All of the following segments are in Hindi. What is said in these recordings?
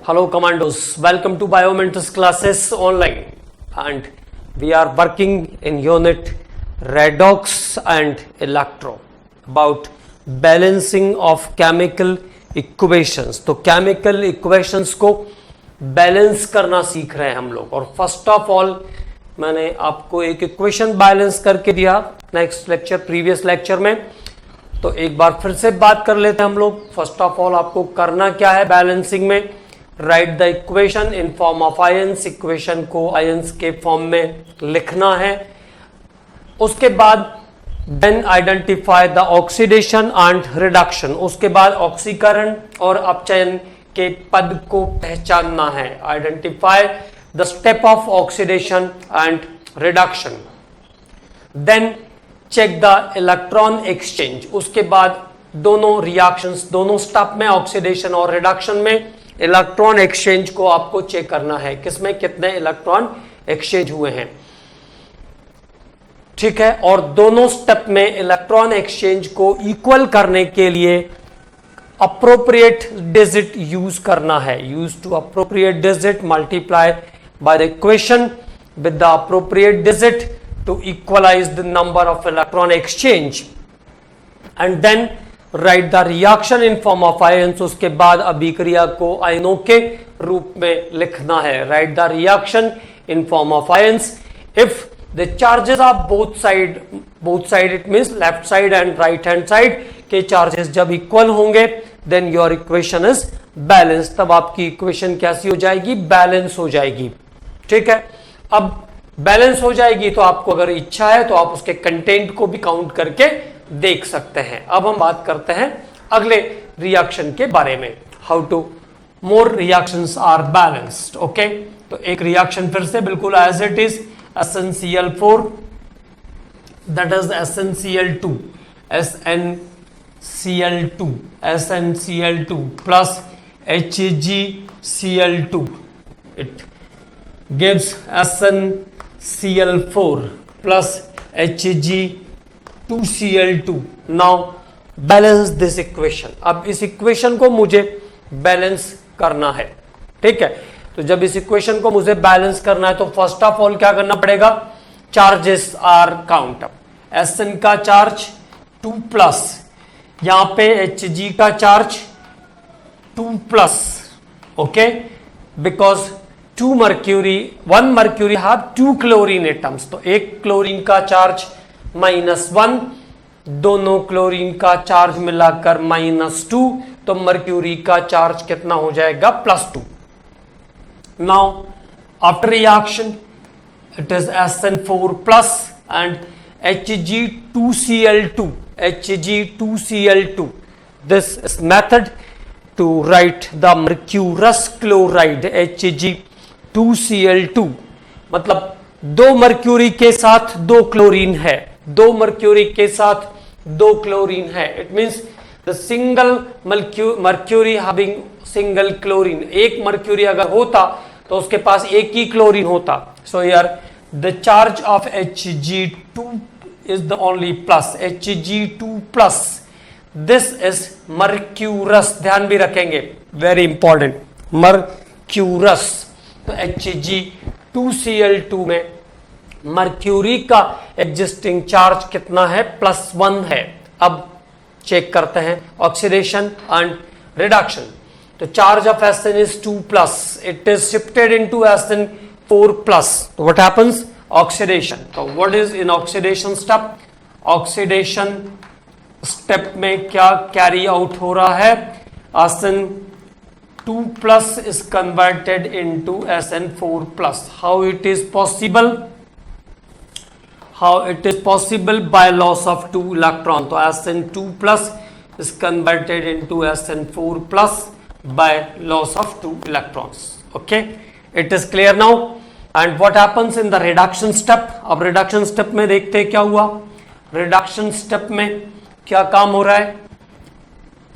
Hello commandos, welcome to Biomentis classes online, and we are working in unit redox and electro about balancing of chemical equations. तो chemical equations को बैलेंस करना सीख रहे हैं हम लोग। और फर्स्ट ऑफ ऑल मैंने आपको एक इक्वेशन बैलेंस करके दिया नेक्स्ट लेक्चर प्रीवियस लेक्चर में, तो एक बार फिर से बात कर लेते हैं हम लोग। फर्स्ट ऑफ ऑल आपको करना क्या है बैलेंसिंग में, write the equation in form of ions, equation को आयंस के फॉर्म में लिखना है। उसके बाद then identify the oxidation and reduction, उसके बाद ऑक्सीकरण और अपचयन के पद को पहचानना है। Identify the step of oxidation and reduction, then check the electron exchange. उसके बाद दोनों रिएक्शंस, दोनों स्टेप में ऑक्सीडेशन और रिडक्शन में इलेक्ट्रॉन एक्सचेंज को आपको चेक करना है, किसमें कितने इलेक्ट्रॉन एक्सचेंज हुए हैं, ठीक है। और दोनों स्टेप में इलेक्ट्रॉन एक्सचेंज को इक्वल करने के लिए अप्रोप्रिएट डिजिट यूज करना है। Use two appropriate digit multiply by the equation with the appropriate digit to equalize the number of electron exchange and then write the reaction in form of ions. उसके बाद अभिक्रिया को आयनों के रूप में लिखना है। Write the reaction in form of ions if the charges of both side it means left side and right hand side के चार्जेस जब इक्वल होंगे then your equation is balance. तब आपकी इक्वेशन कैसी हो जाएगी, बैलेंस हो जाएगी, ठीक है। अब बैलेंस हो जाएगी तो आपको अगर इच्छा है तो आप उसके कंटेंट को भी काउंट करके देख सकते हैं। अब हम बात करते हैं अगले रिएक्शन के बारे में, how to more reactions are balanced. Okay, तो एक रिएक्शन फिर से बिल्कुल as it is SnCl4 that is SnCl2 SnCl2 plus HgCl2 it gives SnCl4 plus Hg2Cl2। now balance this equation। अब इस इक्वेशन को मुझे बैलेंस करना है, ठीक है। तो जब इस इक्वेशन को मुझे बैलेंस करना है तो फर्स्ट ऑफ ऑल क्या करना पड़ेगा, charges are count up. Sn का चार्ज 2 प्लस, यहां पे Hg का charge 2 plus, okay, because 1 mercury have 2 chlorine atoms, तो एक क्लोरीन का चार्ज -1, दोनों क्लोरीन का चार्ज मिलाकर -2, तो मर्क्यूरी का चार्ज कितना हो जाएगा, +2। Now after reaction it is Sn4 plus and Hg2Cl2 this is method to write the mercurous chloride Hg2Cl2। मतलब 2 मर्क्यूरी के साथ 2 क्लोरीन है, 2 मर्क्यूरी के साथ 2 क्लोरीन है, it means the single mercury having single chlorine. एक मर्क्यूरी अगर होता तो उसके पास एक ही क्लोरीन होता। So here the charge of Hg2 is the only plus, Hg2 plus, this is mercurous, ध्यान भी रखेंगे, वेरी इंपॉर्टेंट, मर्क्यूरस। तो Hg2Cl2 में मर्क्यूरी का एग्जिस्टिंग चार्ज कितना है, +1 है। अब चेक करते हैं ऑक्सीडेशन एंड रिडक्शन। तो charge of Sn is 2 plus, it is shifted into Sn4 plus, तो what happens, oxidation। तो what is in oxidation step, oxidation step में क्या कैरी आउट हो रहा है, Sn2 plus is converted into Sn4 plus। how it is possible, by loss of 2 electron। तो Sn2 plus is converted into Sn4 plus by loss of 2 electrons। okay, it is clear now। and what happens in the reduction step। अब reduction step में देखते हैं क्या हुआ। reduction step में क्या काम हो रहा है,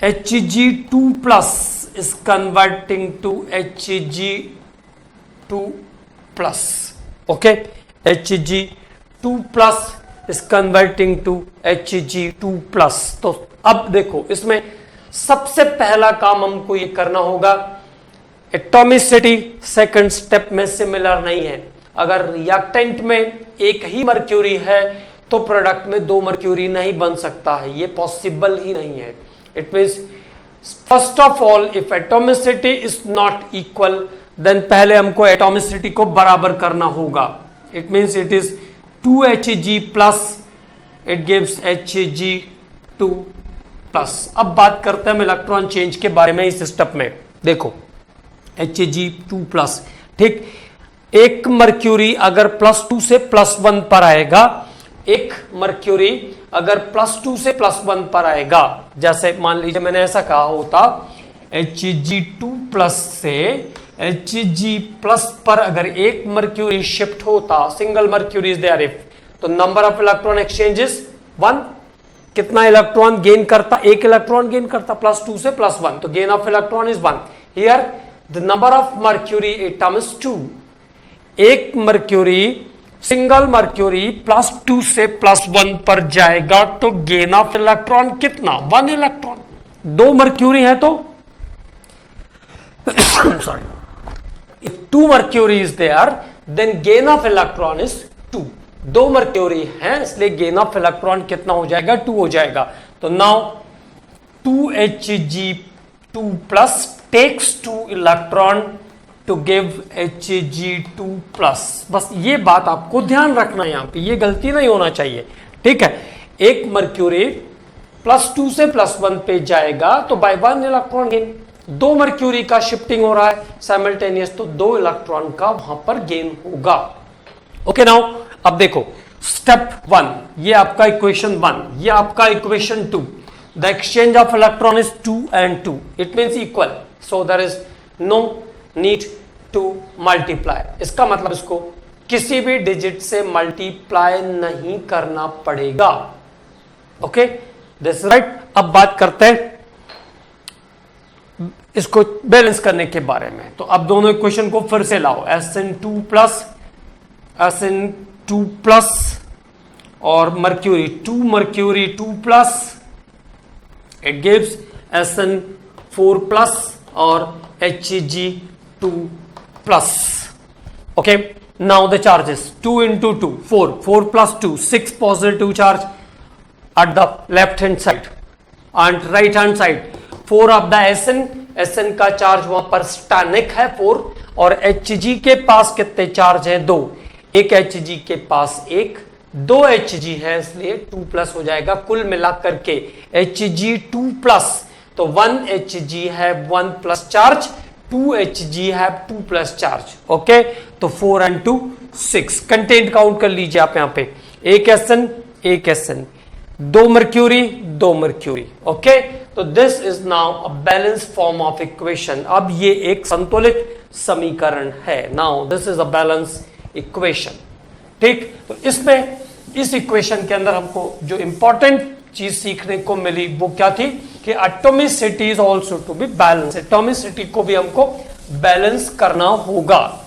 Hg2 plus is converting to Hg2 plus, okay, Hg2 plus is converting to Hg2 plus। तो अब देखो इसमें सबसे पहला काम हमको ये करना होगा, एटॉमिसिटी सेकंड स्टेप में सिमिलर नहीं है। अगर रिएक्टेंट में एक ही मर्क्यूरी है तो प्रोडक्ट में दो मर्क्यूरी नहीं बन सकता है, ये पॉसिबल ही नहीं है। It means first of all if atomicity is not equal then पहले हमको एटॉमिसिटी को बराबर करना होगा। It means it is 2Hg plus it gives Hg2 plus. अब बात करते हैं हम इलेक्ट्रॉन चेंज के बारे में इस स्टेप में। देखो Hg2 प्लस, ठीक, एक मर्क्यूरी अगर +2 से +1 पर आएगा, एक मर्क्यूरी अगर +2 से +1 पर आएगा, जैसे मान लीजिए मैंने ऐसा कहा होता Hg2 प्लस से Hg प्लस पर अगर एक मर्क्यूरी शिफ्ट होता, single mercury is there if, तो नंबर ऑफ इलेक्ट्रॉन एक्सचेंजेस 1। कितना इलेक्ट्रॉन गेन करता? एक इलेक्ट्रॉन गेन करता +2 से +1, तो gain of electron is 1। Here the number of mercury atom is 2। एक मर्क्यूरी, सिंगल मर्क्यूरी +2 से +1 पर जाएगा तो गेन ऑफ इलेक्ट्रॉन कितना? 1 इलेक्ट्रॉन। दो मर्क्यूरी है तो sorry, if 2 mercury is there then gain of electron is 2। दो मर्क्यूरी है इसलिए गेन ऑफ इलेक्ट्रॉन कितना हो जाएगा? 2 हो जाएगा। तो now 2Hg2 plus takes 2 electron to give Hg2 plus. बस ये बात आपको ध्यान रखना है, यहां पे ये गलती नहीं होना चाहिए, ठीक है। एक मर्क्यूरी +2 से +1 पे जाएगा तो बाय 1 इलेक्ट्रॉन गेन। दो मर्क्यूरी का शिफ्टिंग हो रहा है साइमल्टेनियस, तो 2 इलेक्ट्रॉन का वहां पर गेन होगा। ओके नाउ अब देखो स्टेप 1, ये आपका इक्वेशन 1, ये आपका equation 2। The exchange of electron is 2 and 2, it means equal, so there is no need to multiply. इसका मतलब इसको किसी भी डिजिट से मल्टीप्लाई नहीं करना पड़ेगा। Okay this right. अब बात करते हैं इसको बैलेंस करने के बारे में। तो अब दोनों इक्वेशन को फिर से लाओ, Sn2 प्लस और mercury 2 plus, it gives Sn4 plus और Hg2 plus. Okay now the charges 2 into 2 4 plus 2 6 positive charge at the left hand side and right hand side 4 of the Sn का चार्ज वहां पर स्टैनिक है 4, और Hg के पास कितने चार्ज है? 2। एक Hg के पास 1, 2 Hg है इसलिए 2 प्लस हो जाएगा। कुल मिलाकर के Hg2 प्लस, तो 1 Hg है 1 प्लस चार्ज, 2 Hg है 2 प्लस चार्ज। ओके तो 4 and 2 6। कंटेंट काउंट कर लीजिए आप यहां पे, एक Sn, 2 मर्क्यूरी। ओके तो this is now a balance form of equation. अब ये एक संतुलित समीकरण है। Now this is a balance equation, ठीक। तो इसमें इस इक्वेशन के अंदर हमको जो इंपॉर्टेंट चीज सीखने को मिली वो क्या थी कि atomicity is also to be balance. Atomicity को भी हमको बैलेंस करना होगा,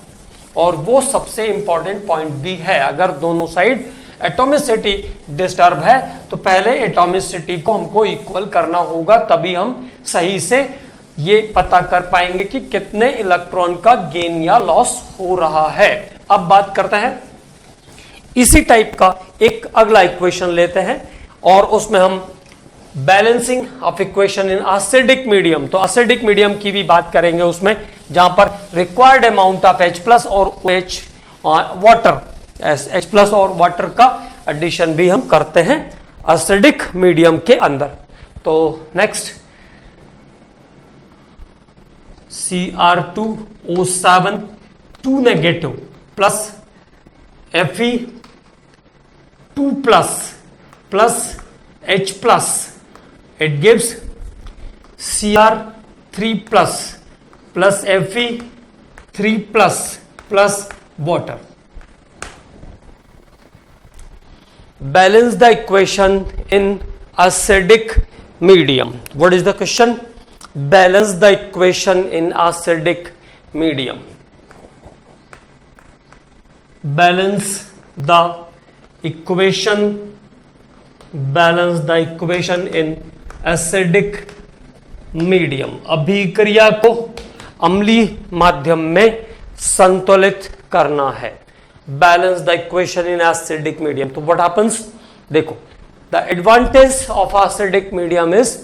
और वो सबसे इंपॉर्टेंट पॉइंट भी है। अगर दोनों साइड एटॉमिसिटी डिस्टर्ब है तो पहले एटॉमिसिटी को हमको इक्वल करना होगा, तभी हम सही से ये पता कर पाएंगे कि कितने इलेक्ट्रॉन का गेन या लॉस हो रहा है। अब बात करते हैं इसी टाइप का एक अगला इक्वेशन लेते हैं, और उसमें हम balancing of equation in acidic medium, तो एसिडिक मीडियम की भी बात करेंगे उसमें, जहां पर रिक्वायर्ड अमाउंट ऑफ H+ और OH वाटर, H+ और वाटर का एडिशन भी हम करते हैं एसिडिक मीडियम के अंदर। तो next Cr2O7 2 negative plus Fe2 plus H+, it gives Cr3 plus Fe3 plus water. Balance the equation in acidic medium. What is the question? Balance the equation in acidic medium. Balance the equation in acidic medium. अभिक्रिया को अम्लीय माध्यम में संतुलित करना है। Balance the equation in acidic medium. तो व्हाट हैपेंस, देखो, the advantage of acidic medium is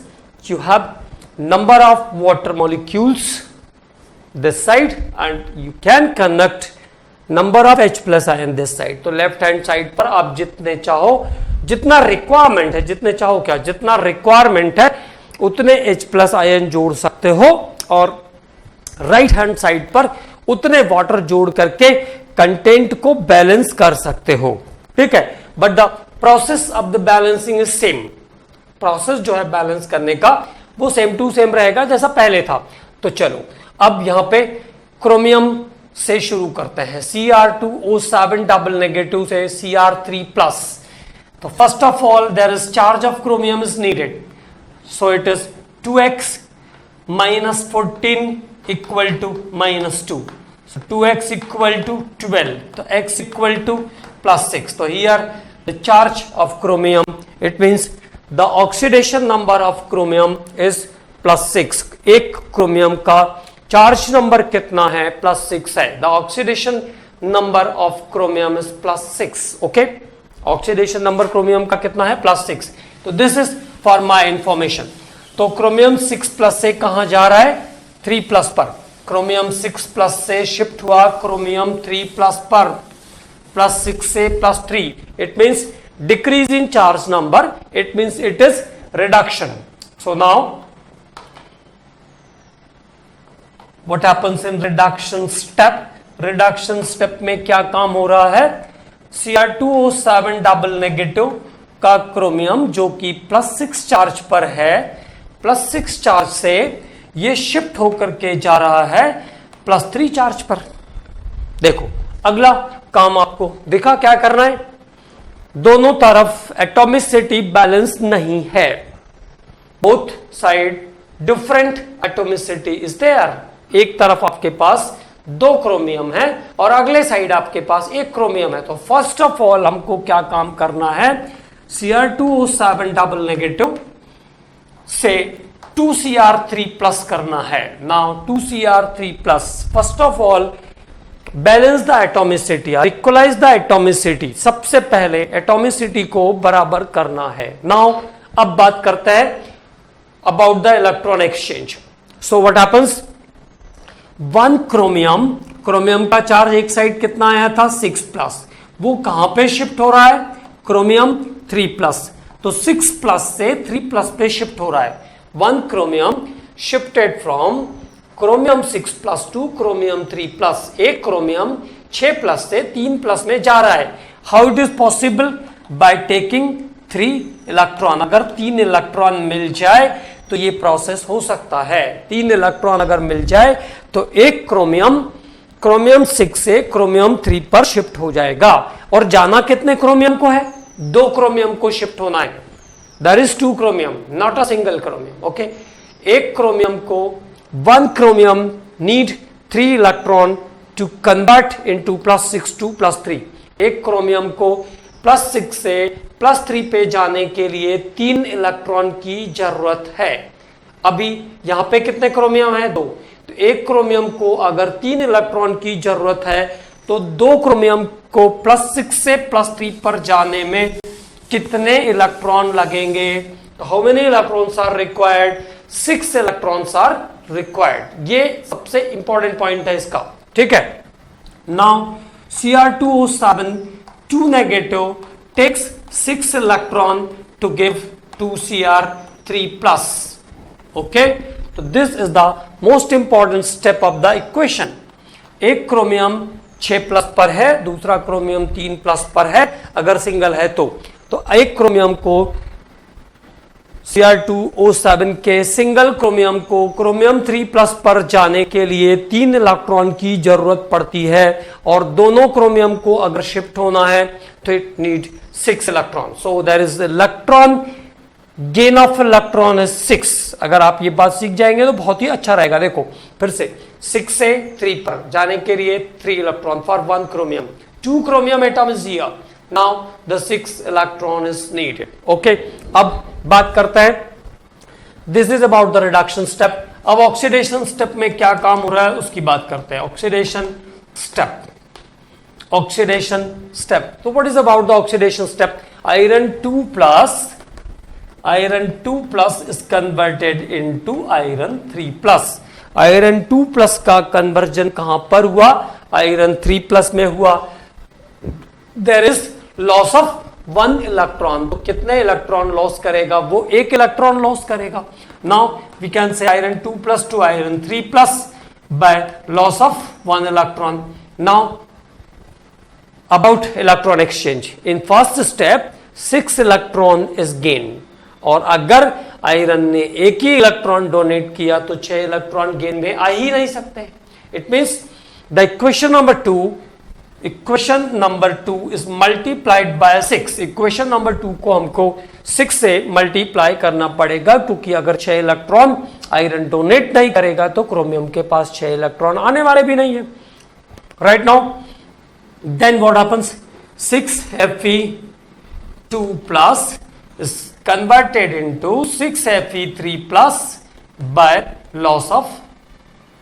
you have number of water molecules this side and you can connect number of H plus ion this side. तो लेफ्ट हैंड साइड पर आप जितने चाहो, जितना रिक्वायरमेंट है, जितने चाहो क्या, जितना रिक्वायरमेंट है उतने H प्लस आयन जोड़ सकते हो, और राइट हैंड साइड पर उतने वाटर जोड़ करके कंटेंट को बैलेंस कर सकते हो। ठीक है, but the process of the balancing is same. Process जो है बैलेंस करने का वो सेम टू सेम रहेगा जैसा पहले था। तो चलो अब यहां पे क्रोमियम से शुरू करते हैं। Cr2O7 डबल नेगेटिव से Cr3 प्लस। तो first of all there is charge of chromium is needed, so it is 2x minus 14 equal to minus 2. So 2x equal to 12. So x equal to plus 6. So here the charge of chromium, it means the oxidation number of chromium is plus 6. एक क्रोमियम का चार्ज नंबर कितना है? प्लस 6 है। The oxidation number of chromium is plus 6। Okay, oxidation number chromium का कितना है? प्लस 6। तो this is for my information. तो क्रोमियम 6 प्लस से कहां जा रहा है? 3 प्लस पर। क्रोमियम 6 प्लस से शिफ्ट हुआ क्रोमियम 3 प्लस पर, प्लस 6 से plus 3। It means decrease in charge number, it means it is reduction. So now what happens in reduction step? reduction step में क्या काम हो रहा है? Cr2O7 डबल नेगेटिव का क्रोमियम जो कि प्लस 6 चार्ज पर है, प्लस 6 चार्ज से ये शिफ्ट होकर के जा रहा है प्लस 3 चार्ज पर। देखो अगला काम आपको दिखा क्या करना है? दोनों तरफ एटॉमिसिटी बैलेंस नहीं है, both side different atomicity is there. एक तरफ आपके पास 2 क्रोमियम है और अगले साइड आपके पास 1 क्रोमियम है। तो फर्स्ट ऑफ ऑल हमको क्या काम करना है? Cr2O7 डबल नेगेटिव से 2Cr3 प्लस करना है। Now 2Cr3 plus, first of all balance the atomicity, equalize the atomicity. सबसे पहले एटॉमिसिटी को बराबर करना है। नाउ अब बात करते हैं about the electron exchange. So what happens? 1 chromium, chromium का चार्ज एक साइड कितना आया था? 6 प्लस। वो कहां पे शिफ्ट हो रहा है? Chromium 3 plus. तो 6 प्लस से 3 प्लस पे शिफ्ट हो रहा है। 1 chromium shifted from chromium 6 plus two chromium 3 plus. एक क्रोमियम 6 प्लस से 3 प्लस में जा रहा है। How it is possible? By taking 3 electron. अगर 3 इलेक्ट्रॉन मिल जाए तो ये प्रोसेस हो सकता है। 3 इलेक्ट्रॉन अगर मिल जाए तो एक क्रोमियम 6 से क्रोमियम 3 पर शिफ्ट हो जाएगा। और जाना कितने क्रोमियम को है? 2 क्रोमियम को शिफ्ट होना है। There is 2 chromium, not a single chromium. Okay, एक क्रोमियम को 1 chromium need 3 electron to convert into plus 6 to plus 3। एक क्रोमियम को प्लस 6 से प्लस 3 पे जाने के लिए 3 इलेक्ट्रॉन की जरूरत है। अभी यहां पे कितने क्रोमियम है? 2। तो एक क्रोमियम को अगर 3 इलेक्ट्रॉन की जरूरत है तो 2 क्रोमियम को प्लस 6 से प्लस 3 पर जाने में कितने इलेक्ट्रॉन लगेंगे? तो how many electrons are required? 6 electrons are required. ये सबसे इंपॉर्टेंट पॉइंट है इसका। ठीक है, now Cr2O7 2 negative takes 6 electron to give 2Cr3 plus. Okay, so this is the most important step of the equation. एक क्रोमियम 6 प्लस पर है, दूसरा क्रोमियम 3 प्लस पर है अगर सिंगल है तो एक क्रोमियम को Cr2O7 के सिंगल क्रोमियम को क्रोमियम 3 प्लस पर जाने के लिए 3 इलेक्ट्रॉन की जरूरत पड़ती है और दोनों क्रोमियम को अगर शिफ्ट होना है तो it need 6 electron. So there is electron gain of electron is 6। अगर आप ये बात सीख जाएंगे तो बहुत ही अच्छा रहेगा। देखो फिर से 6 से 3 पर जाने के लिए 3 electron for 1 chromium. 2 chromium atom is here. Now the 6 electron is needed. Okay, अब बात करते हैं, this is about the reduction step. अब ऑक्सीडेशन स्टेप में क्या काम हो रहा है उसकी बात करते हैं। ऑक्सीडेशन स्टेप, ऑक्सीडेशन स्टेप, तो what is about the oxidation step? Iron 2 plus is converted into iron 3 plus. Iron 2 plus का कन्वर्जन कहां पर हुआ? आयरन 3 प्लस में हुआ। There is loss of 1 electron, तो कितने इलेक्ट्रॉन लॉस करेगा? वो 1 इलेक्ट्रॉन लॉस करेगा। Now we can say iron 2 plus to iron 3 plus by loss of 1 electron. Now about electron exchange, in first step 6 electron is gain, और अगर आयरन ने 1 ही इलेक्ट्रॉन डोनेट किया तो 6 इलेक्ट्रॉन गेन में आ ही नहीं सकते। It means the equation number 2 is multiplied by 6। Equation number 2 को हमको 6 से मल्टीप्लाई करना पड़ेगा, क्योंकि अगर 6 इलेक्ट्रॉन आयरन डोनेट नहीं करेगा तो क्रोमियम के पास 6 इलेक्ट्रॉन आने वाले भी नहीं है। Right now then what happens? 6Fe2 plus is converted into 6Fe3 plus by loss of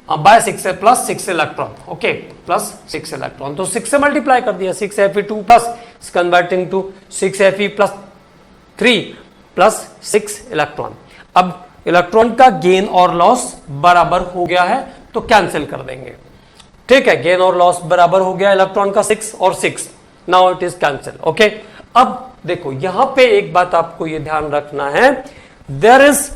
by 6 plus 6 electron, okay, plus 6 electron, तो 6 से मल्टीप्लाई कर दिया। 6Fe2 plus is converting to 6Fe plus 3 plus 6 electron. अब इलेक्ट्रॉन का गेन और लॉस बराबर हो गया है तो कैंसिल कर देंगे, ठीक है। गेन और लॉस बराबर हो गया इलेक्ट्रॉन का 6 और 6, now it is cancel, okay. अब देखो यहां पे एक बात आपको ये ध्यान रखना है, there is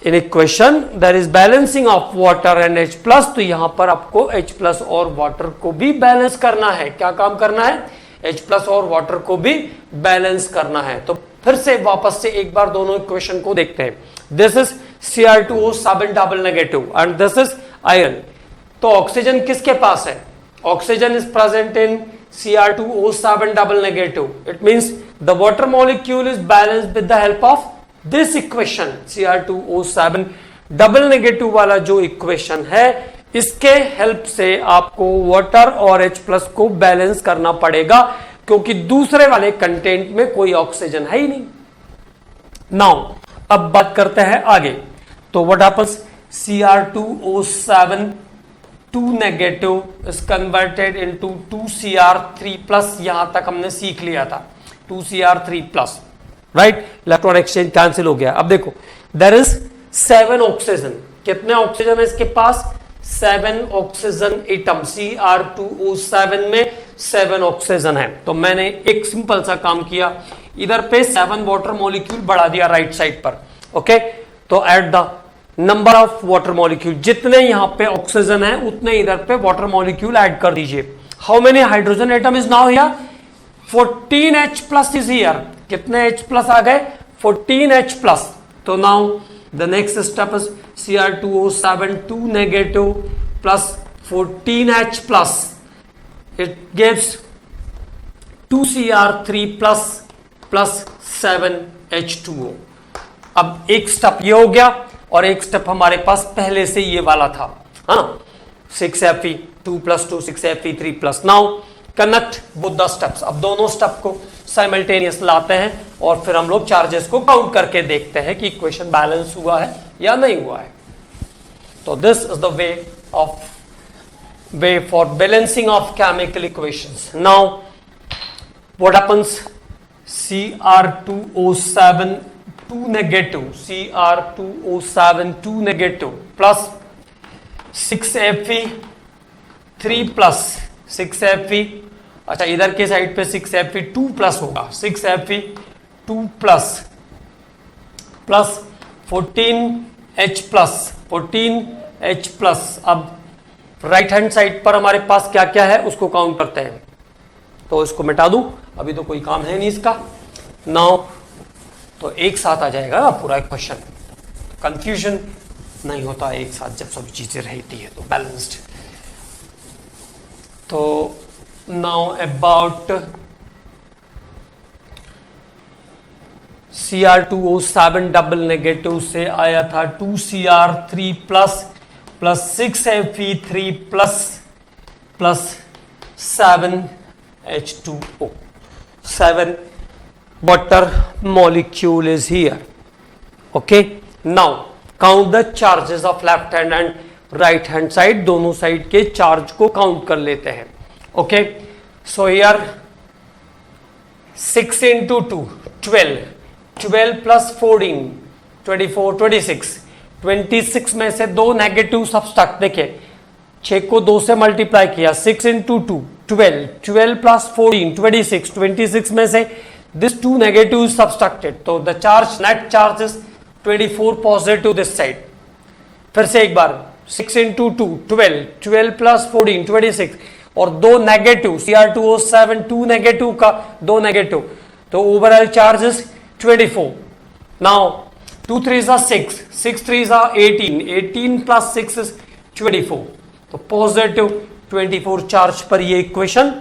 in equation there is balancing of water and H plus, तो यहां पर आपको H प्लस और वाटर को भी बैलेंस करना है। क्या काम करना है? H प्लस और वाटर को भी बैलेंस करना है। तो फिर से वापस से एक बार दोनों इक्वेशन को देखते हैं। This is Cr2O7 double negative and this is iron. तो ऑक्सीजन किसके पास है? Oxygen is present in Cr2O7 double negative. It means the water molecule is balanced with the help of this equation. Cr2O7 double negative वाला जो इक्वेशन है, इसके हेल्प से आपको वाटर और H प्लस को बैलेंस करना पड़ेगा, क्योंकि दूसरे वाले कंटेंट में कोई ऑक्सीजन है ही नहीं। नाउ अब बात करते हैं आगे। तो what happens? Cr2O7 2 negative is converted into 2Cr3 plus, यहां तक हमने सीख लिया था 2Cr3 plus, right. Electron exchange cancel हो गया। अब देखो देयर इज 7 ऑक्सीजन। कितने ऑक्सीजन है इसके पास? 7 ऑक्सीजन एटम। Cr2O7 में 7 ऑक्सीजन है। तो मैंने एक सिंपल सा काम किया, इधर पे 7 वाटर मॉलिक्यूल बढ़ा दिया राइट साइड पर, ओके। तो at the number of water molecule, जितने यहां पे ऑक्सीजन है उतने इधर पे वाटर मॉलिक्यूल ऐड कर दीजिए। How many hydrogen atom is now here? 14H plus is here. कितने H प्लस आ गए? 14H plus. तो now the next step is Cr2O7 2 negative plus 14H plus, it gives 2Cr3 plus plus 7H2O। अब एक स्टेप ये हो गया और एक स्टेप हमारे पास पहले से ये वाला था, हाँ, 6Fe2 plus 2 6Fe3 plus. Now connect both the steps. अब दोनों स्टेप को साइमल्टेनियस लाते हैं और फिर हम लोग चार्जेस को काउंट करके देखते हैं कि इक्वेशन बैलेंस हुआ है या नहीं हुआ है। तो this is the way for balancing of chemical equations. Now what happens? Cr2O7 2 negative, Cr2O7 2 negative plus 6Fe3 plus 6Fe, अच्छा इधर के साइड पे 6Fe2 प्लस होगा, 6Fe2 plus plus 14H plus 14H plus. अब राइट हैंड साइड पर हमारे पास क्या क्या है उसको काउंट करते हैं। तो इसको मिटा दूं, अभी तो कोई काम है नहीं इसका। नाउ तो एक साथ आ जाएगा ना पूरा क्वेश्चन, कंफ्यूजन नहीं होता एक साथ जब सभी चीजें रहती है, तो बैलेंस्ड। तो now about Cr2O7 double negative से आया था 2Cr3 plus plus 6Fe3 plus plus 7H2O। 7 water molecule is here, okay। Now count the charges of left hand and right hand side, दोनों साइड के चार्ज को काउंट कर लेते हैं. Okay, so here 6 into 2 12, 12 plus 14 24 26, 26 में से दो नेगेटिव सब्सट्रैक्ट. देखिए 6 को 2 से मल्टीप्लाई किया, 6 into 2 12, 12 plus 14 26, 26 में से दिस टू नेगेटिव सब्सट्रैक्टेड, तो the charge net charge is 24 positive this side. फिर से एक बार 6 into 2 12, 12 plus 14 26 और दो नेगेटिव Cr2O7, 2 नेगेटिव का 2 नेगेटिव, तो overall charge is 24. Now 2 3s are 6, 6 3s are 18, 18 plus 6 is 24, तो पॉजिटिव 24 चार्ज पर ये इक्वेशन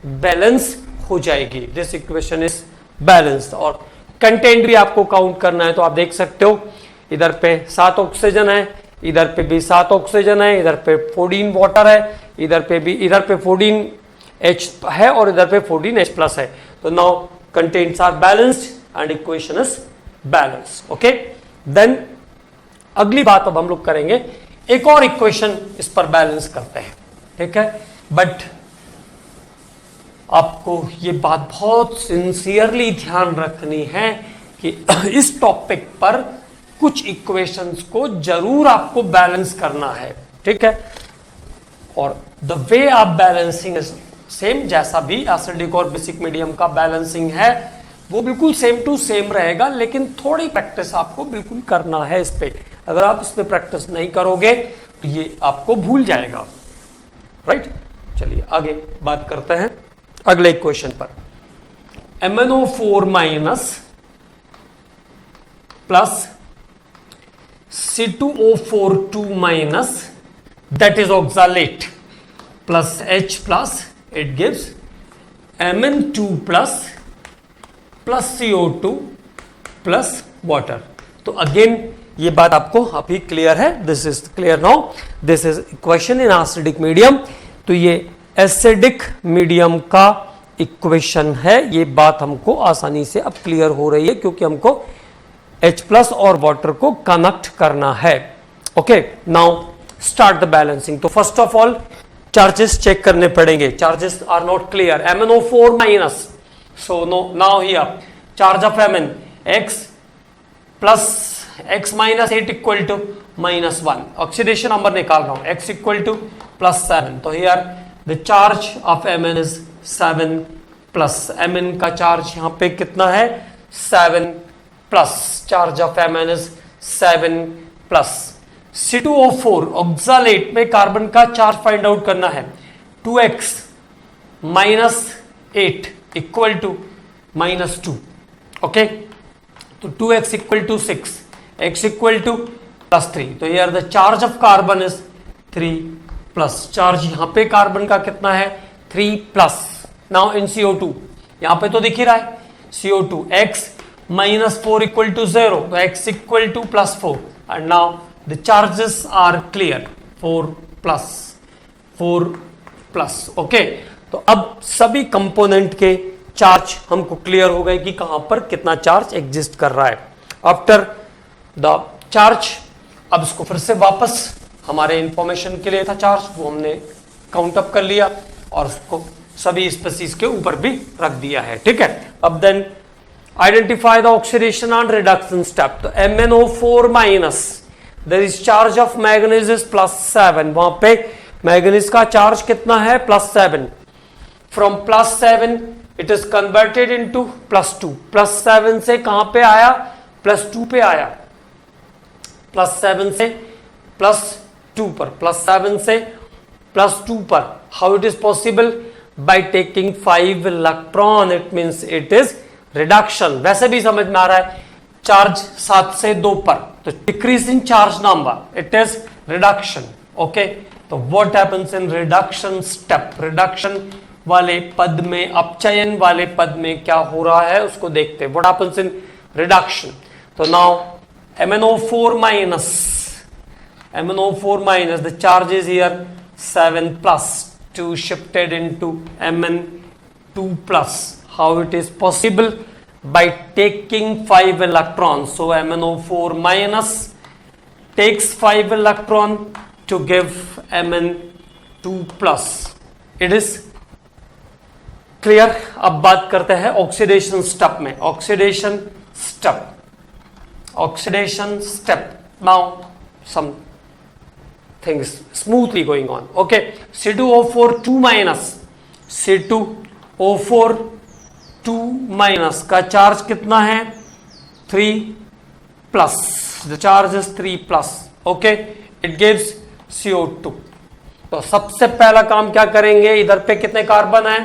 बैलेंस हो जाएगी. This equation is balanced. और कंटेंट भी आपको काउंट करना है, तो आप देख सकते हो इधर पे 7 ऑक्सीजन है, इधर पे भी 7 ऑक्सीजन है, इधर पे 14 वाटर है, इधर पे 14 H है और इधर पे 14 H प्लस है. तो now contents are balanced and equation is balanced. Okay, then अगली बात अब हम लोग करेंगे, एक और इक्वेशन इस पर बैलेंस करते हैं. ठीक है, बट आपको ये बात बहुत सिंसियरली ध्यान रखनी है कि इस टॉपिक पर कुछ इक्वेशंस को जरूर आपको बैलेंस करना है. ठीक है, और द वे आप बैलेंसिंग सेम, जैसा भी एसिडिक और बेसिक मीडियम का बैलेंसिंग है वो बिल्कुल सेम टू सेम रहेगा, लेकिन थोड़ी प्रैक्टिस आपको बिल्कुल करना है इस पे. अगर आप इस पे प्रैक्टिस नहीं करोगे तो ये आपको भूल जाएगा. राइट, चलिए आगे बात करते हैं अगले इक्वेशन पर. MnO4 minus plus C2O4 2 minus, that is oxalate, plus H plus, it gives Mn2 plus CO2 plus water. तो अगेन ये बात आपको अभी क्लियर है, this is clear now. This is equation in acidic medium. तो ये एसिडिक मीडियम का इक्वेशन है, ये बात हमको आसानी से अब क्लियर हो रही है क्योंकि हमको H प्लस और वाटर को कनेक्ट करना है. Okay, now start the balancing. तो first of all charges check करने पड़ेंगे. Charges are not clear. MnO4 minus, so no now here charge of Mn x plus x minus 8 equal to -1. Oxidation number निकाल रहा हूं, x इक्वल टू +7. तो here the charge of Mn is 7 plus. Mn का चार्ज यहां पे कितना है? 7 plus. Charge of Mn is 7 plus. C2O4 oxalate में कार्बन का चार्ज फाइंड आउट करना है. 2x minus 8 equal to -2. Okay, तो 2x equal to 6, x equal to +3. तो here the charge of carbon is 3 plus. Charge यहां पे कार्बन का कितना है? 3 प्लस. नाउ इन CO2, यहां पे तो दिख ही रहा है CO2, x -4 इक्वल टू 0, तो x equal to +4. And now the charges are clear, 4 plus. Okay, तो अब सभी कंपोनेंट के चार्ज हमको क्लियर हो गए कि कहां पर कितना चार्ज एग्जिस्ट कर रहा है. आफ्टर द चार्ज, अब इसको फिर से वापस हमारे इंफॉर्मेशन के लिए था चार्ज, वो हमने काउंट अप कर लिया और उसको सभी स्पीसीज के ऊपर भी रख दिया है. ठीक है, अब then identify the oxidation and reduction step. तो MnO4 minus, there is charge of manganese is +7. वहां पे मैग्नीज का चार्ज कितना है? +7. From +7 it is converted into +2. +7 से कहां पे आया? +2 पे आया. +7 से +2 पर, +7 से +2 पर. How it is possible? By taking 5 electron. It means it is reduction. वैसे भी समझ में आ रहा है, चार्ज 7 से 2 पर, तो decrease in charge number, it is reduction. Okay, तो what happens in reduction step? Reduction वाले पद में, अपचयन वाले पद में क्या हो रहा है उसको देखते हैं. What happens in reduction? तो now MnO4 minus the charge is here 7 plus, 2 shifted into Mn2 plus. How it is possible? By taking 5 electrons. So MnO4 minus takes 5 electron to give Mn2 plus. It is clear? अब बात करते हैं ऑक्सीडेशन स्टेप में. Oxidation step. Now some things smoothly going on. Okay, C2O4 2 minus, C2O4 2 minus का चार्ज कितना है? 3 plus. The charge is 3 plus. Okay, it gives CO2. तो सबसे पहला काम क्या करेंगे? इधर पे कितने कार्बन है?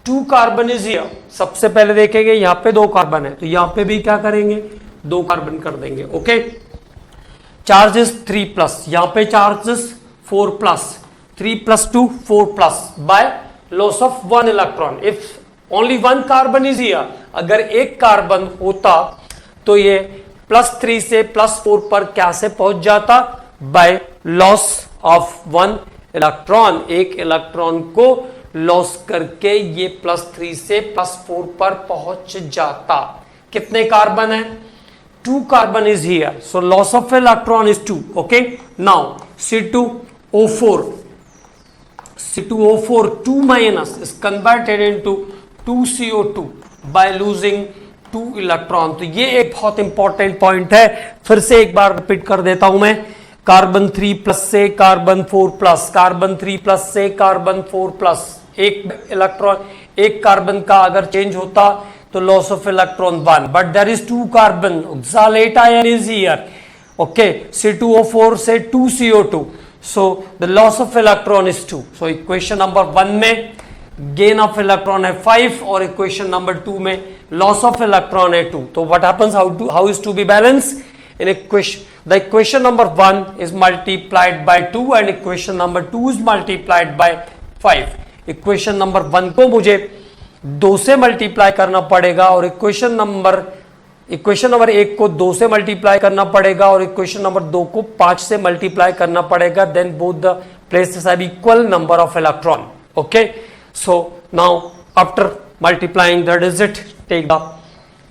2 कार्बन इज हियर. सबसे पहले देखेंगे यहां पे 2 कार्बन है, तो यहां पे भी क्या करेंगे? 2 कार्बन कर देंगे. ओके, चार्ज इज 3 प्लस, यहां पे charge is 4 plus. 3 plus 2 4 plus by loss of 1 electron. If only 1 carbon is here, अगर एक कार्बन होता तो ये +3 से +4 पर कैसे पहुंच जाता? Bye loss of 1 electron. एक इलेक्ट्रॉन को लॉस करके ये +3 से +4 पर पहुंच जाता. कितने कार्बन है? 2 carbon is here, so loss of electron is 2. Okay, now C2O4 2 minus is converted into 2CO2 by losing 2 electron. तो ये एक बहुत इंपॉर्टेंट पॉइंट है. फिर से एक बार रिपीट कर देता हूं मैं. कार्बन 3 प्लस से कार्बन 4 प्लस, कार्बन 3 प्लस से कार्बन 4 प्लस. एक इलेक्ट्रॉन, एक कार्बन का अगर चेंज होता तो loss of electron 1, but there is 2 carbon. Oxalate ion is here. Okay, C2O4 से 2CO2, so the loss of electron is 2. So equation number 1 में gain of electron है 5 और equation number 2 में loss of electron है 2. तो what happens? How is to be balanced? In equation, the equation number 1 is multiplied by 2 and equation number 2 is multiplied by 5. equation number 1 को मुझे 2 से मल्टीप्लाई करना पड़ेगा और इक्वेशन नंबर 1 को 2 से मल्टीप्लाई करना पड़ेगा और इक्वेशन नंबर 2 को 5 से मल्टीप्लाई करना पड़ेगा. Then both the places have equal number of electron. Okay, so now after multiplying the digit take the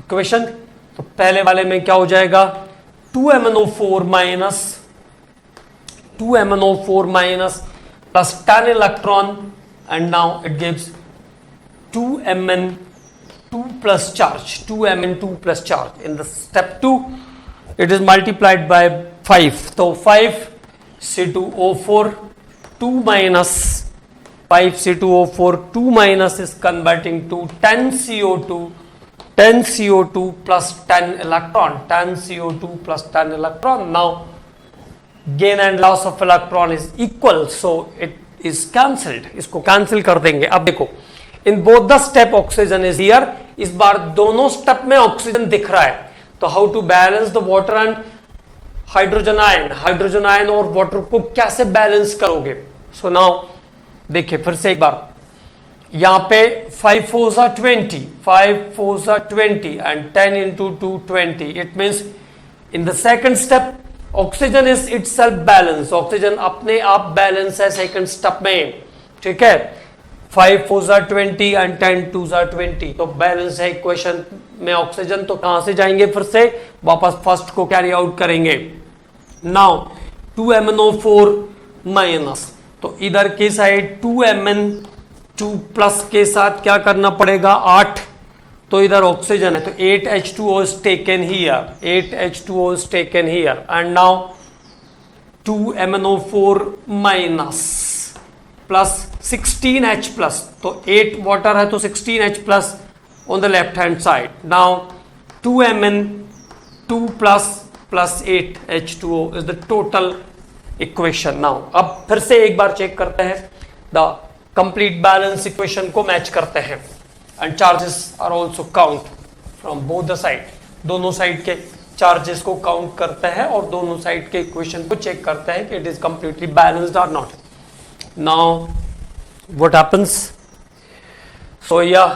equation. तो पहले वाले में क्या हो जाएगा? 2MnO4 minus plus 10 electron and now it gives 2Mn2 plus charge. 2Mn2 plus charge. In the step 2 it is multiplied by 5. So 5 C2O4 2 minus 5 C2O4 2 minus is converting to 10 CO2 plus 10 electron. 10 CO2 plus 10 electron. Now gain and loss of electron is equal, so it is cancelled. इसको cancel कर देंगे. अब देखो, in both the step oxygen is here. इस बार दोनों स्टेप में ऑक्सीजन दिख रहा है. तो how to balance the water and hydrogen ion? Hydrogen ion और वाटर को कैसे बैलेंस करोगे? सो नाउ देखिए फिर से एक बार. यहां पे 5 4s are 20, 5 4s are 20 and 10 into 2 20. It means in the second step oxygen is itself balance. Oxygen अपने आप बैलेंस है सेकंड स्टेप में. ठीक है, 5 4s are 20 and 10 2s are 20. तो बैलेंस है इक्वेशन में ऑक्सीजन. तो कहां से जाएंगे? फिर से वापस फर्स्ट को कैरी आउट करेंगे. नाउ 2MnO4 माइनस, तो इधर की साइड 2Mn2 प्लस के साथ क्या करना पड़ेगा? 8. तो इधर ऑक्सीजन है तो 8H2O is taken here. 8H2O is taken here and now 2MnO4 minus plus 16H plus. तो 8 वाटर है तो 16H plus on the left hand side. Now 2Mn2 plus 8H2O is the total equation. Now अब फिर से एक बार चेक करते हैं. द कंप्लीट बैलेंस इक्वेशन को मैच करते हैं and charges are also count from both the side. दोनों साइड के चार्जेस को काउंट करते हैं और दोनों साइड के इक्वेशन को चेक करते हैं कि इट इज कंप्लीटली बैलेंस्ड और not. Now what happens? So yeah,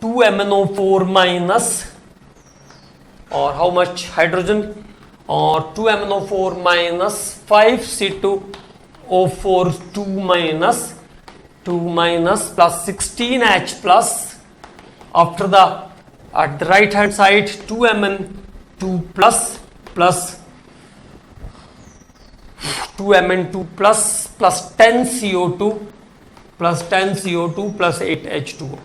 2MnO4 minus, or how much hydrogen, or 2MnO4 minus 5 C2O4 2 minus plus 16H plus. After the at the right hand side 2Mn2 plus 2Mn2 plus 10CO2 plus 8H2O.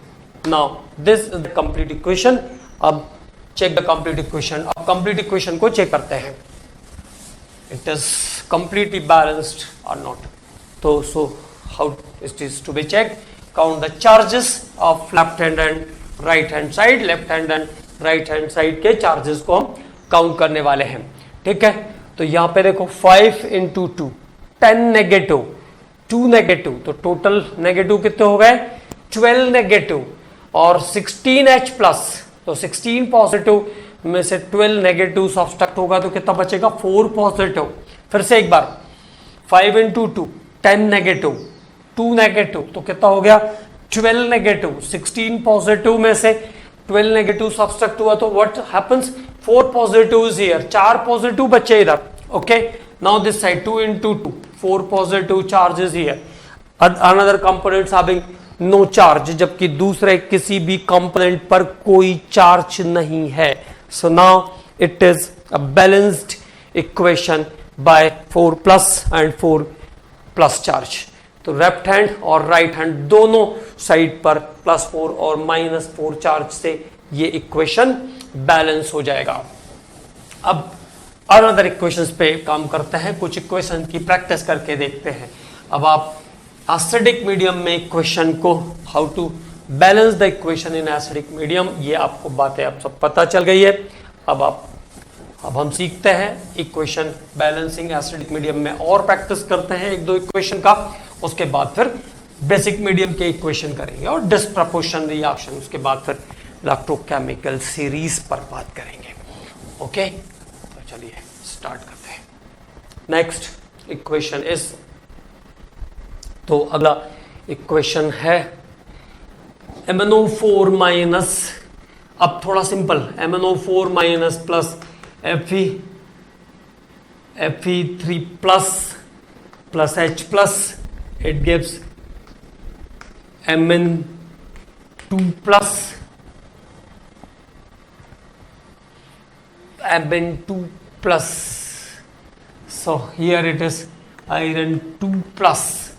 Now this is the complete equation. अब check the complete equation. अब complete equation को check करते हैं. It is completely balanced or not. So how it is to be checked? Count the charges of left hand and right hand side. Left hand and right hand side के charges को हम count करने वाले हैं. ठीक है, तो यहाँ पे देखो 5 into 2 10 नेगेटिव 2 नेगेटिव, तो टोटल नेगेटिव कितने हो गए 12 नेगेटिव और 16H प्लस, तो 16 पॉजिटिव में से 12 नेगेटिव सब्सट्रैक्ट होगा तो कितना बचेगा 4 पॉजिटिव. फिर से एक बार 5 into 2 10 नेगेटिव 2 नेगेटिव, तो कितना हो गया 12 नेगेटिव. 16 पॉजिटिव में से 12 नेगेटिव सब्सट्रैक्ट हुआ तो what happens 4 positive is here, 4 positive बचे इधर. Okay, now this side 2 into 2 4 positive charges here. Another components having no charge, जबकि दूसरे किसी भी कंपोनेंट पर कोई चार्ज नहीं है. So now it is a balanced equation by 4 plus and 4 plus charge. तो लेफ्ट हैंड और राइट हैंड दोनों साइड पर +4 और -4 चार्ज से ये इक्वेशन बैलेंस हो जाएगा. अब अनदर इक्वेशंस पे काम करते हैं, कुछ इक्वेशन की प्रैक्टिस करके देखते हैं. अब आप एसिडिक मीडियम में इक्वेशन को how to balance the equation in acidic medium, ये आपको बातें आप सब पता चल गई है. अब हम सीखते हैं इक्वेशन बैलेंसिंग एसिडिक मीडियम में और प्रैक्टिस करते हैं 1-2 इक्वेशन का. उसके बाद फिर बेसिक मीडियम के इक्वेशन करेंगे और डिस्प्रपोर्शन रिएक्शन, उसके बाद फिर इलेक्ट्रोकेमिकल सीरीज पर बात करेंगे. ओके, तो चलिए स्टार्ट करते हैं. नेक्स्ट इक्वेशन इज, तो अगला इक्वेशन है MnO4 माइनस, अब थोड़ा simple, MnO4 minus plus Fe3 plus H plus, it gives Mn2 plus Mn2 plus. So here it is iron 2 plus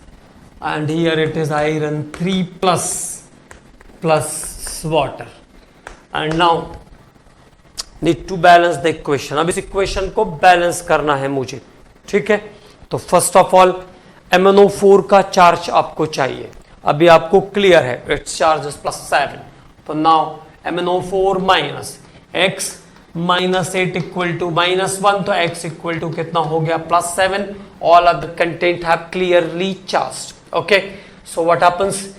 and here it is iron 3 plus water. And now need to balance the equation. अब इस इक्वेशन को बैलेंस करना है मुझे. ठीक है, तो फर्स्ट ऑफ ऑल MnO4 का चार्ज आपको चाहिए. अभी आपको क्लियर है इट्स चार्ज इज +7. तो now MnO4 minus x minus 8 equal to -1, तो x इक्वल टू कितना हो गया +7. All other content have clearly charged. Okay, so what happens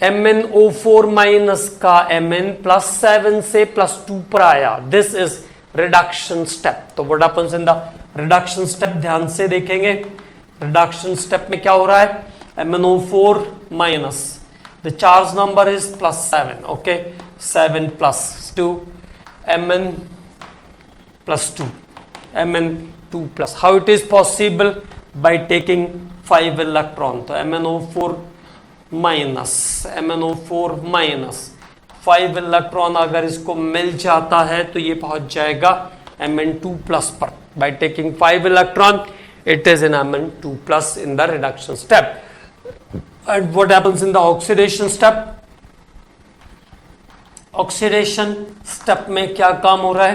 MnO4 minus का Mn +7 से +2 पर आया. This is reduction step. तो what happens in the reduction step, ध्यान से देखेंगे. रिडक्शन स्टेप में क्या हो रहा है, MnO4 minus the charge number is +7. Okay, 7 + 2 Mn +2 Mn2 plus. How it is possible? By taking 5 electron. तो MnO4 माइनस 5 इलेक्ट्रॉन अगर इसको मिल जाता है तो ये पहुंच जाएगा Mn2 प्लस पर. By taking 5 electron it is in Mn2 plus in the reduction step. And what happens in the oxidation step? Oxidation step में क्या काम हो रहा है,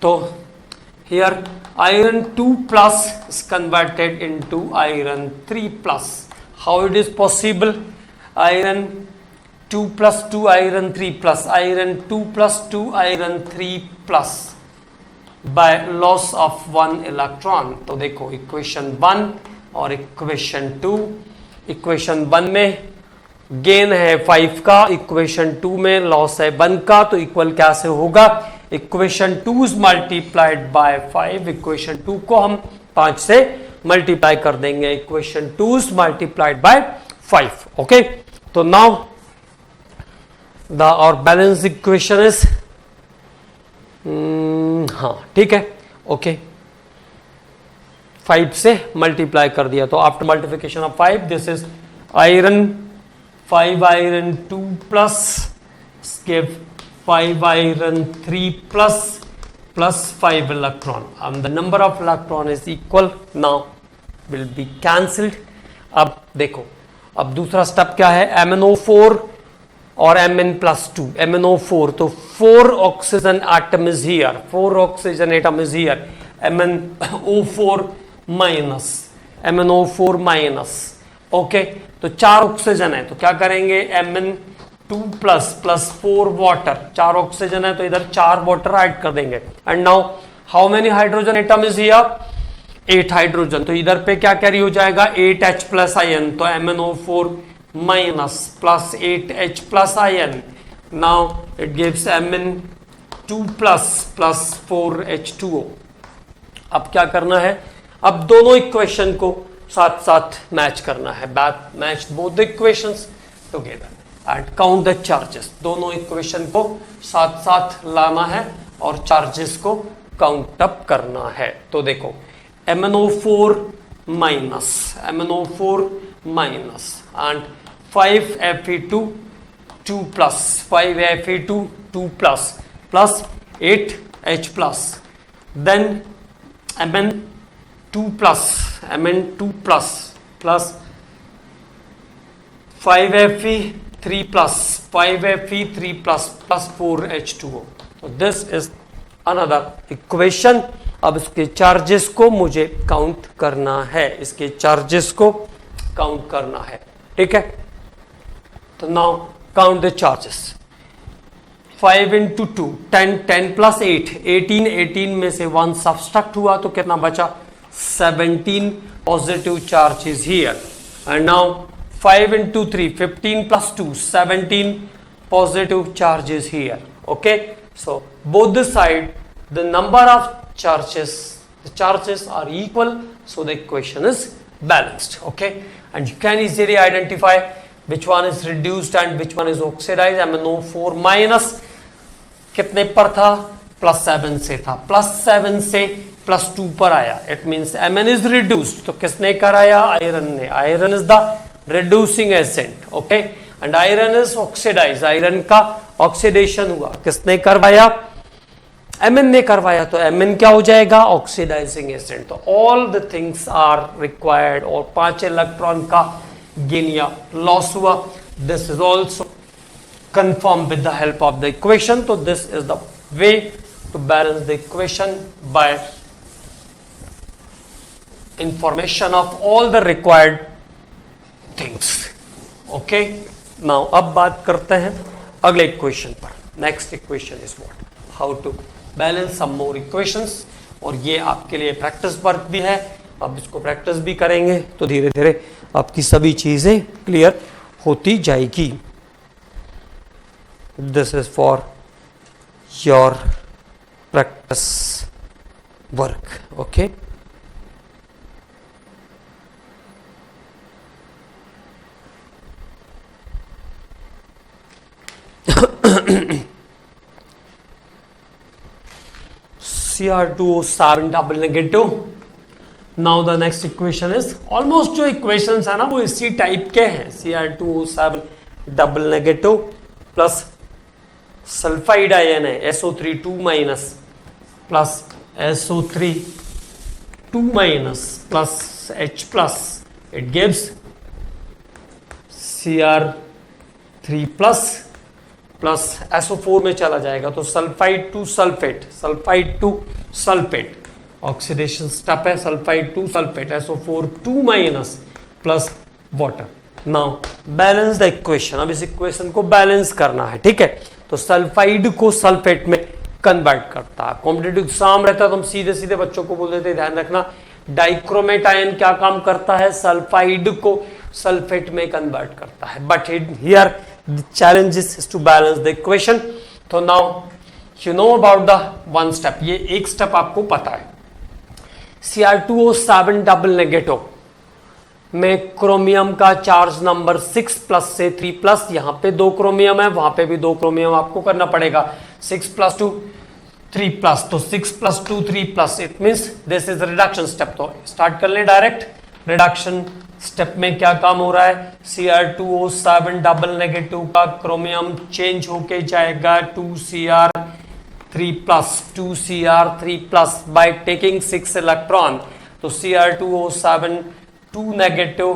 तो here iron 2 plus is converted into iron 3 plus. How it is possible? Iron 2 plus 2 iron 3 plus, iron 2 plus 2 iron 3 plus by loss of 1 electron. तो देखो इक्वेशन 1 और इक्वेशन 2. इक्वेशन 1 में गेन है 5 का, इक्वेशन 2 में लॉस है 1 का. तो इक्वल कैसे होगा, equation 2 is multiplied by 5. Equation 2 को हम 5 से मल्टीप्लाई कर देंगे. Equation 2 is multiplied by 5. Okay, तो नाउ द और बैलेंस इक्वेशन इज, हाँ ठीक है. ओके, 5 से मल्टीप्लाई कर दिया. तो after multiplication of 5 this is iron 5 iron 2 plus give 5 iron 3 plus 5 electron, and the number of electron is equal. Now will be cancelled. अब देखो, अब दूसरा स्टेप क्या है, MnO4 और Mn+2, MnO4, तो 4 oxygen atom is here, 4 oxygen atom is here, MnO4 minus, MnO4 minus, okay, तो 4 ऑक्सीजन है, तो क्या करेंगे, Mn2 प्लस 4 वाटर, 4 ऑक्सीजन है तो इधर 4 वाटर ऐड कर देंगे। And now how many hydrogen atom is here, 8 hydrogen, तो इधर पे क्या कैरी हो जाएगा, 8H प्लस आयन, तो MnO4 minus plus 8H plus ion, now it gives Mn2 plus 4H2O। अब क्या करना है, अब दोनों इक्वेशन को साथ साथ मैच करना है, match both the equations together and count the charges. दोनों इक्वेशन को साथ साथ लाना है और चार्जेस को काउंट अप करना है। तो देखो, MnO4 minus, MnO4 minus and 5Fe2 2 plus, 5Fe2 2 plus plus 8H plus, then Mn2 plus plus 5Fe3 plus 5Fe3 plus 4H2O। तो दिस इज अनदर इक्वेशन। अब इसके चार्जेस को मुझे काउंट करना है, इसके चार्जेस को काउंट करना है, ठीक है। तो now count the charges, 5 into 2 10, 10 plus 8 18, 18 में से 1 सब्सट्रैक्ट हुआ तो कितना बचा, 17 positive charge is here. And now 5 into 3 15 plus 2 17 positive charge is here, okay, so both the side the number of charges, the charges are equal, so the equation is balanced, okay, and you can easily identify which one is reduced and which one is oxidized। MnO4 minus कितने पर था, +7 से था, +7 से +2 पर आया, it means Mn is reduced, तो किसने कराया, आयरन ने, iron is the reducing agent, okay, and iron is oxidize, iron का ऑक्सीडेशन हुआ, किसने करवाया, Mn ने करवाया, तो Mn क्या हो जाएगा, ऑक्सीडाइजिंग एजेंट। तो all the things are required, और 5 इलेक्ट्रॉन का गेन या लॉस हुआ। This is also confirm with the help of the equation। तो this is the way to balance the equation by information of all the required things, okay। now अब बात करते हैं अगले इक्वेशन पर। Next equation is what, how to balance some more equations, और ये आपके लिए प्रैक्टिस वर्क भी है, अब इसको प्रैक्टिस भी करेंगे तो धीरे धीरे आपकी सभी चीजें क्लियर होती जाएगी। This is for your practice work, okay। Cr2O7 double negative। Now the next equation is almost जो equations है ना वो इसी टाइप के हैं, Cr2O7 double negative plus sulphide ion है SO3 2 minus plus SO3 2 minus plus H plus, it gives Cr3 plus plus SO4 में चला जाएगा तो sulphide to sulphate, sulphide to sulphate, oxidation step है, sulphide to sulphate, SO4 2 minus plus water. Now balance the equation, अब इस इक्वेशन को बैलेंस करना है, ठीक है। तो सल्फाइड को सल्फेट में कन्वर्ट करता है, कॉम्पिटिटिव एग्जाम रहता है तो हम सीधे सीधे बच्चों को बोल देते हैं, ध्यान रखना डाइक्रोमेट आयन क्या काम करता है, सल्फाइड को सल्फेट में कन्वर्ट करता है, but here the challenge is to balance the equation. तो now you know about the one step, ये एक स्टेप आपको पता है, Cr2O7 डबल नेगेटिव में क्रोमियम का चार्ज नंबर 6 प्लस से 3 प्लस, यहां पे 2 क्रोमियम है, वहां पे भी 2 क्रोमियम आपको करना पड़ेगा, 6 प्लस 2 3 प्लस, तो 6 plus 2 3 plus, it means this is reduction step. तो स्टार्ट कर लें डायरेक्ट। रिडक्शन स्टेप में क्या काम हो रहा है, Cr2O7 डबल नेगेटिव का क्रोमियम चेंज होके जाएगा 2Cr3 plus, 2Cr3 plus by taking 6 electron, तो Cr2O7 2 negative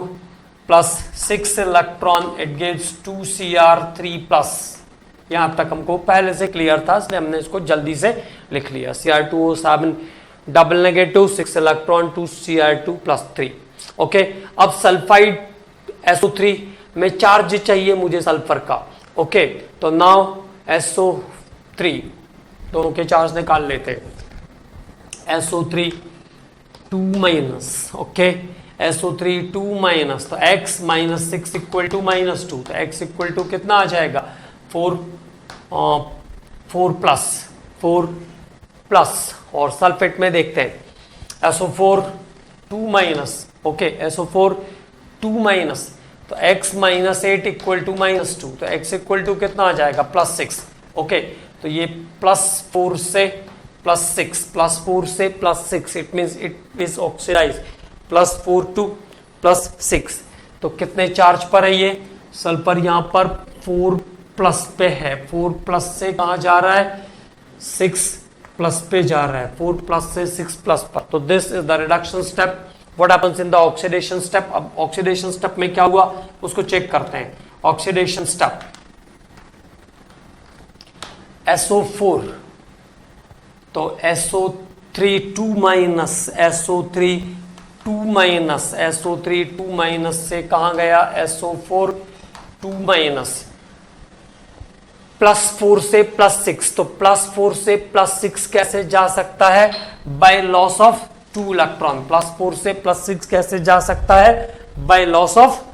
plus 6 electron, it gives 2Cr3 plus. यहां तक हमको पहले से क्लियर था, इसलिए हमने इसको जल्दी से लिख लिया। Cr2O7 double negative, 6 electron, 2Cr2 plus 3। Okay, अब सल्फाइड SO3 में चार्ज चाहिए मुझे सल्फर का। ओके, तो नाउ SO3 दोनों के चार्ज निकाल लेते हैं। SO3 2 minus, okay, SO3 2 minus, तो x minus 6 equal to minus 2, तो x इक्वल टू कितना आ जाएगा 4 प्लस। और सल्फेट में देखते हैं SO4 2 minus, okay, SO4 2 minus, तो x minus 8 equal to minus 2, तो x इक्वल टू कितना आ जाएगा प्लस 6। ओके, तो ये +4 से +6, +4 से +6, it means it is oxidize, +4 to +6। तो कितने चार्ज पर है ये सल्फर? यहाँ पर 4 प्लस पे है, 4 प्लस से कहाँ जा रहा है 6 प्लस पे जा रहा है, 4 प्लस से 6 प्लस पर। तो this is the reduction step. What happens in the oxidation step? अब ऑक्सीडेशन स्टेप में क्या हुआ उसको चेक करते हैं। ऑक्सीडेशन स्टेप SO4, तो SO3 2 minus, SO3 2 minus, SO3 2 minus से कहां गया SO4 2 माइनस, +4 से +6, तो +4 से +6 कैसे जा सकता है? Bye loss of 2 electron. +4 से +6 कैसे जा सकता है? बाय लॉस ऑफ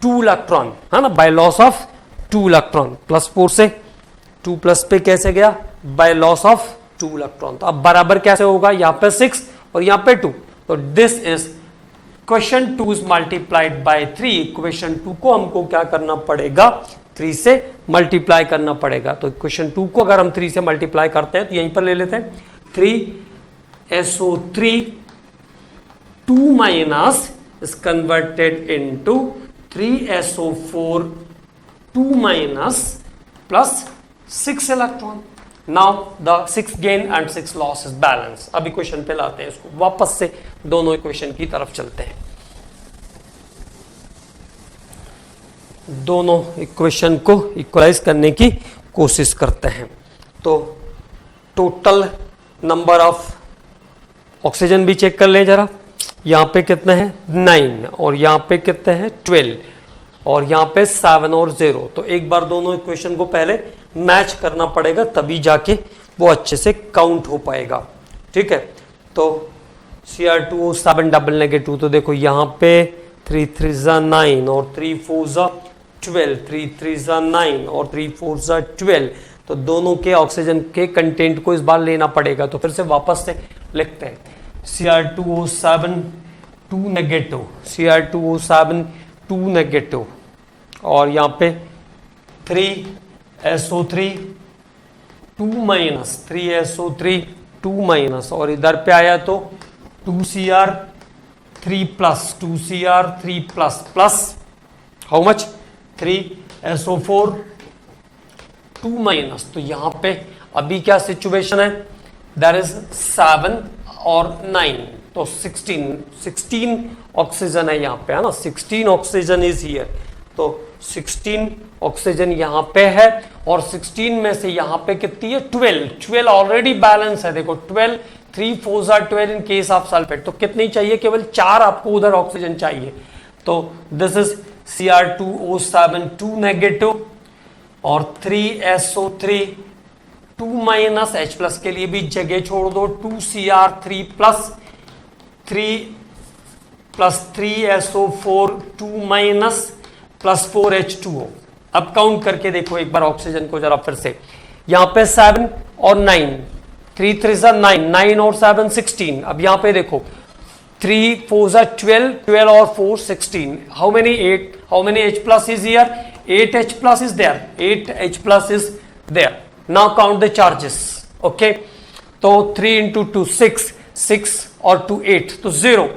2 इलेक्ट्रॉन, है ना, बाय लॉस ऑफ 2 इलेक्ट्रॉन। +4 से 2 प्लस पे कैसे गया? Bye loss of 2 electron. तो अब बराबर कैसे होगा? यहाँ पे 6 और यहाँ पे 2, तो this is question 2 is multiplied by 3। Equation 2 को हमको क्या करना पड़ेगा? 3 से मल्टीप्लाई करना पड़ेगा। तो इक्वेशन 2 को अगर हम 3 से मल्टीप्लाई करते हैं तो यहीं पर ले लेते हैं, 3SO3 2 minus is converted into 3SO4 2 minus plus 6 electron. Now the 6 gain and 6 loss is balance. अब इक्वेशन पे लाते हैं इसको, वापस से दोनों इक्वेशन की तरफ चलते हैं। दोनों इक्वेशन को इक्वलाइज करने की कोशिश करते हैं। तो टोटल नंबर ऑफ ऑक्सीजन भी चेक कर लें जरा। यहाँ पे कितने हैं 9, और यहाँ पे कितने हैं 12, और यहाँ पे 7 और 0। तो एक बार दोनों इक्वेशन को पहले मैच करना पड़ेगा, तभी जाके वो अच्छे से काउंट हो पाएगा। ठीक है, तो Cr2O7 डबल नेगेटिव, तो देखो यहाँ पे 3 3 9 और 3 4 12, 3 3 9 और 3 4 12। तो दोनों के ऑक्सीजन के कंटेंट को इस बार लेना पड़ेगा। तो फिर से वापस से लिखते हैं, Cr2O7 2 नेगेटिव, Cr2O7 2 नेगेटिव, और यहाँ पे 3SO3 2 माइनस, 3SO3 2 माइनस, और इधर पे आया तो 2Cr3 plus, 2Cr3 plus plus how much 3SO4 2 minus. तो यहाँ पे अभी क्या सिचुएशन है? दैट इज 7 और 9, तो 16 ऑक्सीजन है यहाँ पे, है ना, 16 ऑक्सीजन इज हियर। तो 16 ऑक्सीजन यहाँ पे है, और 16 में से यहाँ पे कितनी है 12 ऑलरेडी बैलेंस है। देखो 12, 3 4 12 इन केस ऑफ सल्फेट। तो कितनी चाहिए? केवल 4 आपको उधर ऑक्सीजन चाहिए। तो दिस इज Cr2O7 2 नेगेटिव और 3SO3 2 माइनस, H प्लस के लिए भी जगह छोड़ दो, 2Cr3 plus 3 plus 3SO4 2 minus plus 4H2O। अब काउंट करके देखो एक बार ऑक्सीजन को जरा फिर से। यहाँ पे 7 और 9, 3 3 9, 9 और 7 16। अब यहाँ पे देखो 3 4 12, 12 और 4 16। How many 8? How many H plus is here? 8 H plus is there. 8 H plus is there. Now count the charges. Okay. तो 3 into 2 6, 6 और 2 8. तो 0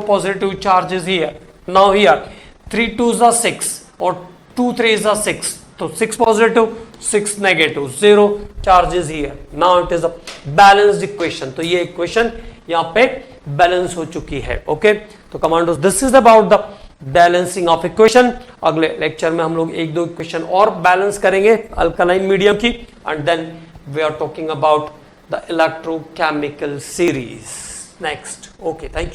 positive charges here. Now here 3 2s are 6 और 2 3s are 6. तो 6 positive, 6 negative, 0 charges here. Now it is a balanced equation. तो ये equation यहाँ पे बैलेंस हो चुकी है। ओके, तो commandos this is about the balancing of equation. अगले लेक्चर में हम लोग एक दो इक्वेशन और बैलेंस करेंगे अल्कालाइन मीडियम की, and then we are talking about the electrochemical series next. Okay, thank you.